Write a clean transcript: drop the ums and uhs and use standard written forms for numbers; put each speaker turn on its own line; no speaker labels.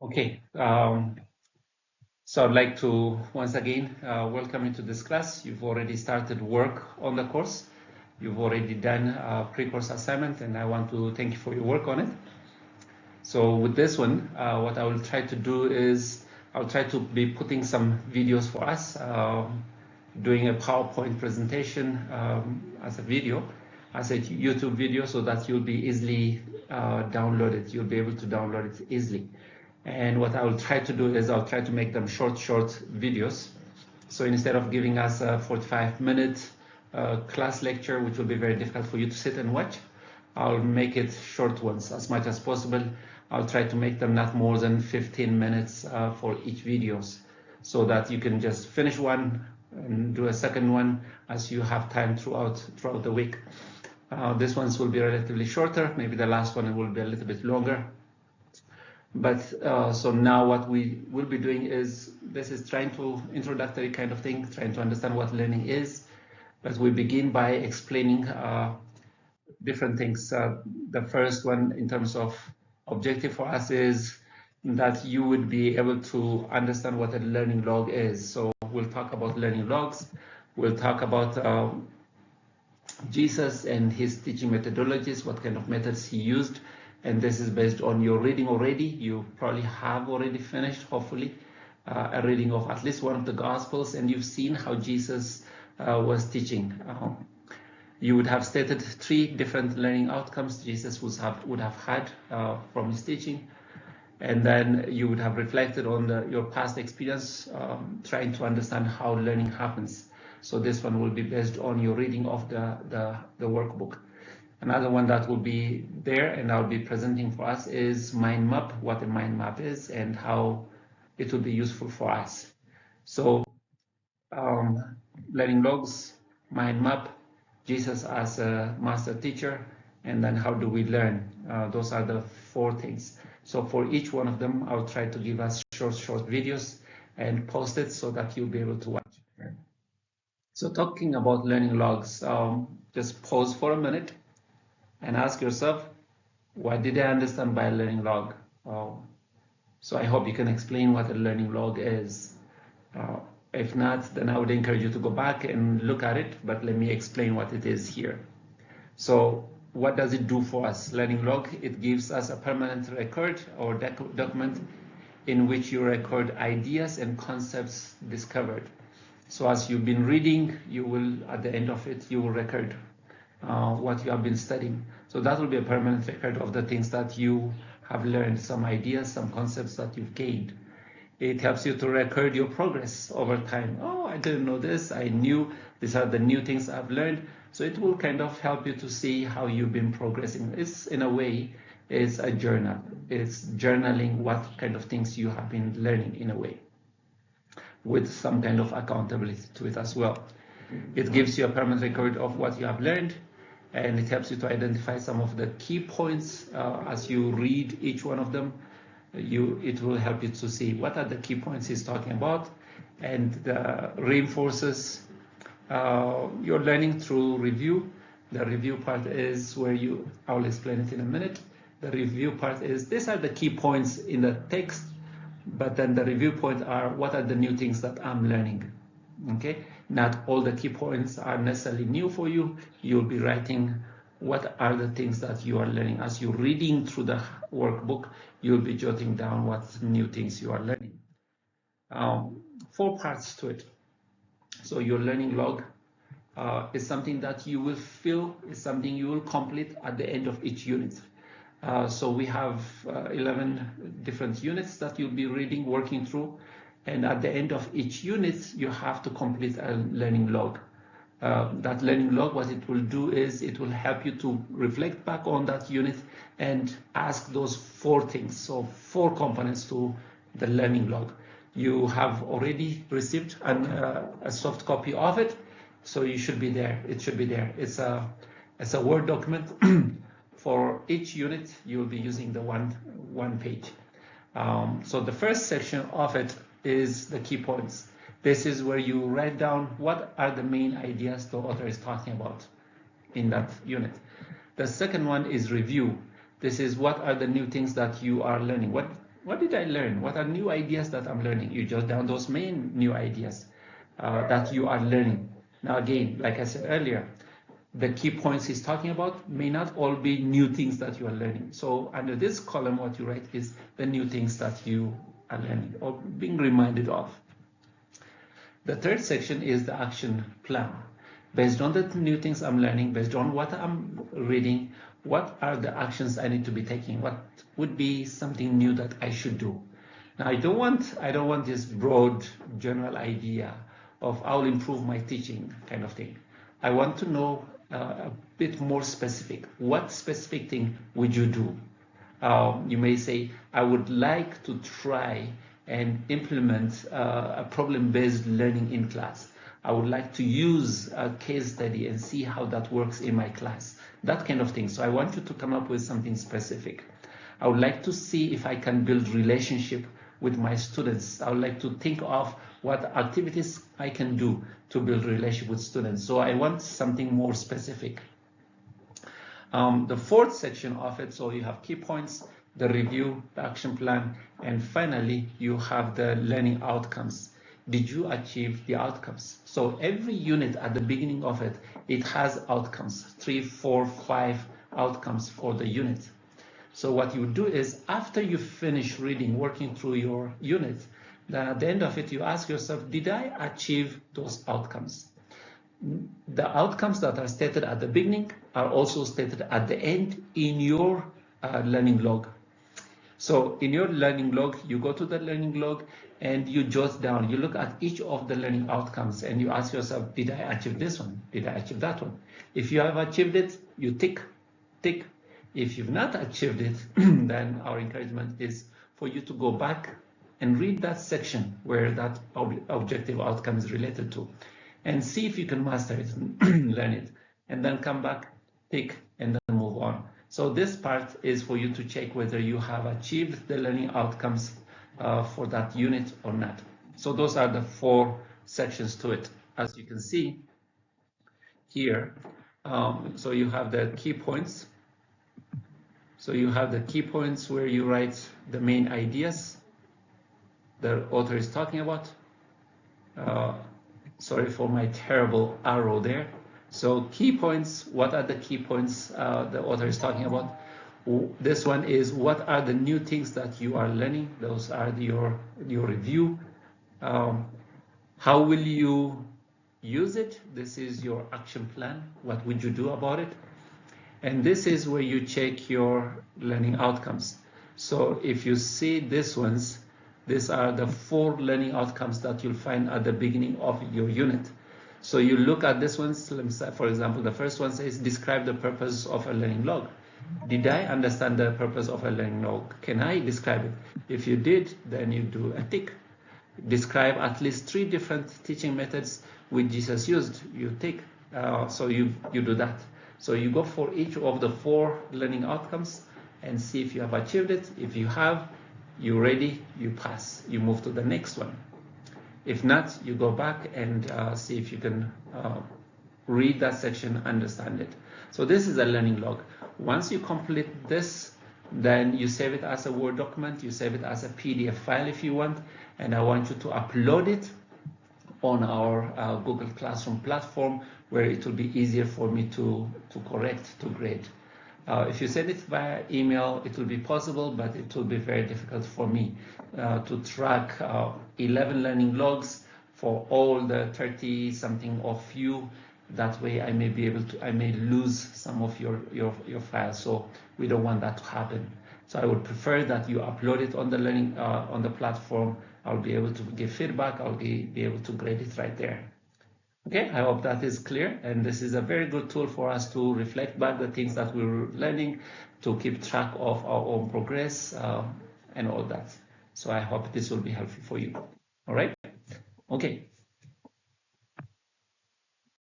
Okay, so I'd like to once again welcome you to this class. You've already started work on the course. You've already done a pre-course assignment, and I want to thank you for your work on it. So with this one, what I will try to do is I'll try to be putting some videos for us, doing a PowerPoint presentation as a video, as a YouTube video, so that you'll be easily downloaded. You'll be able to download it easily. And what I will try to do is I'll try to make them short videos. So instead of giving us a 45-minute class lecture, which will be very difficult for you to sit and watch, I'll make it short ones as much as possible. I'll try to make them not more than 15 minutes for each videos, so that you can just finish one and do a second one as you have time throughout the week. This ones will be relatively shorter. Maybe the last one will be a little bit longer. But so now what we will be doing is, this is trying to introductory kind of thing, trying to understand what learning is. But we begin by explaining different things. The first one in terms of objective for us is that you would be able to understand what a learning log is. So we'll talk about learning logs. We'll talk about Jesus and his teaching methodologies, what kind of methods he used. And this is based on your reading already. You probably have already finished, hopefully, a reading of at least one of the Gospels, and you've seen how Jesus was teaching. You would have stated 3 different learning outcomes Jesus would have had from his teaching. And then you would have reflected on your past experience, trying to understand how learning happens. So this one will be based on your reading of the workbook. Another one that will be there and I'll be presenting for us is mind map, what a mind map is and how it will be useful for us. So learning logs, mind map, Jesus as a master teacher, and then how do we learn? Those are the 4 things. So for each one of them, I'll try to give us short videos and post it so that you'll be able to watch. So talking about learning logs, just pause for a minute and ask yourself, what did I understand by a learning log? So I hope you can explain what a learning log is. If not, then I would encourage you to go back and look at it, but let me explain what it is here. So what does it do for us? Learning log, it gives us a permanent record or document in which you record ideas and concepts discovered. So as you've been reading, you will, at the end of it, you will record what you have been studying. So that will be a permanent record of the things that you have learned, some ideas, some concepts that you've gained. It helps you to record your progress over time. Oh, I didn't know this, I knew these are the new things I've learned. So it will kind of help you to see how you've been progressing. It's, in a way, it's a journal. It's journaling what kind of things you have been learning in a way, with some kind of accountability to it as well. It gives you a permanent record of what you have learned, and it helps you to identify some of the key points as you read each one of them. It will help you to see what are the key points he's talking about, and reinforces your learning through review. The review part is where I'll explain it in a minute. The review part is, these are the key points in the text, but then the review points are, what are the new things that I'm learning? Okay, not all the key points are necessarily new for you. You'll be writing what are the things that you are learning. As you're reading through the workbook, you'll be jotting down what new things you are learning. 4 parts to it. So your learning log is something that you will fill, is something you will complete at the end of each unit. So we have 11 different units that you'll be reading, working through. And at the end of each unit, you have to complete a learning log. That learning log, what it will do is it will help you to reflect back on that unit and ask those 4 things. So 4 components to the learning log. You have already received a soft copy of it, so you should be there. It should be there. It's a Word document. For each unit, you will be using the one page. So the first section of it is the key points. This is where you write down what are the main ideas the author is talking about in that unit. The second one is review. This is what are the new things that you are learning. what did I learn? What are new ideas that I'm learning? You jot down those main new ideas that you are learning. Now again, like I said earlier, the key points he's talking about may not all be new things that you are learning. So under this column, what you write is the new things that you are learning or being reminded of. The third section is the action plan. Based on the new things I'm learning, based on what I'm reading, what are the actions I need to be taking? What would be something new that I should do? Now, I don't want this broad general idea of I'll improve my teaching kind of thing. I want to know a bit more specific. What specific thing would you do? You may say, I would like to try and implement a problem-based learning in class. I would like to use a case study and see how that works in my class. That kind of thing. So I want you to come up with something specific. I would like to see if I can build relationship with my students. I would like to think of what activities I can do to build relationship with students. So I want something more specific. The fourth section of it, so you have key points, the review, the action plan, and finally you have the learning outcomes. Did you achieve the outcomes? So every unit at the beginning of it, it has outcomes, 3, 4, 5 outcomes for the unit. So what you do is after you finish reading, working through your unit, then at the end of it, you ask yourself, did I achieve those outcomes? The outcomes that are stated at the beginning are also stated at the end in your learning log. So in your learning log, you go to the learning log and you jot down, you look at each of the learning outcomes and you ask yourself, did I achieve this one? Did I achieve that one? If you have achieved it, you tick. If you've not achieved it, then our encouragement is for you to go back and read that section where that objective outcome is related to and see if you can master it and learn it, and then come back, tick, and then move on. So this part is for you to check whether you have achieved the learning outcomes for that unit or not. So those are the 4 sections to it. As you can see here, so you have the key points. So you have the key points where you write the main ideas the author is talking about. Sorry for my terrible arrow there. So key points, what are the key points the author is talking about? This one is what are the new things that you are learning? Those are your review. How will you use it? This is your action plan. What would you do about it? And this is where you check your learning outcomes. So if you see these ones, these are the 4 learning outcomes that you'll find at the beginning of your unit. So you look at this one, for example, the first one says, describe the purpose of a learning log. Did I understand the purpose of a learning log? Can I describe it? If you did, then you do a tick. Describe at least 3 different teaching methods which Jesus used, you tick. So you do that. So you go for each of the 4 learning outcomes and see if you have achieved it. If you have, you're ready, you pass, you move to the next one. If not, you go back and see if you can read that section, understand it. So this is a learning log. Once you complete this, then you save it as a Word document, you save it as a PDF file if you want, and I want you to upload it on our Google Classroom platform where it will be easier for me to correct, to grade. If you send it via email, it will be possible, but it will be very difficult for me to track 11 learning logs for all the 30-something of you. That way I may be able to, I may lose some of your files. So we don't want that to happen. So I would prefer that you upload it on the learning, on the platform. I'll be able to give feedback. I'll be able to grade it right there. Okay, I hope that is clear, and this is a very good tool for us to reflect back the things that we're learning, to keep track of our own progress and all that. So I hope this will be helpful for you. All right? Okay,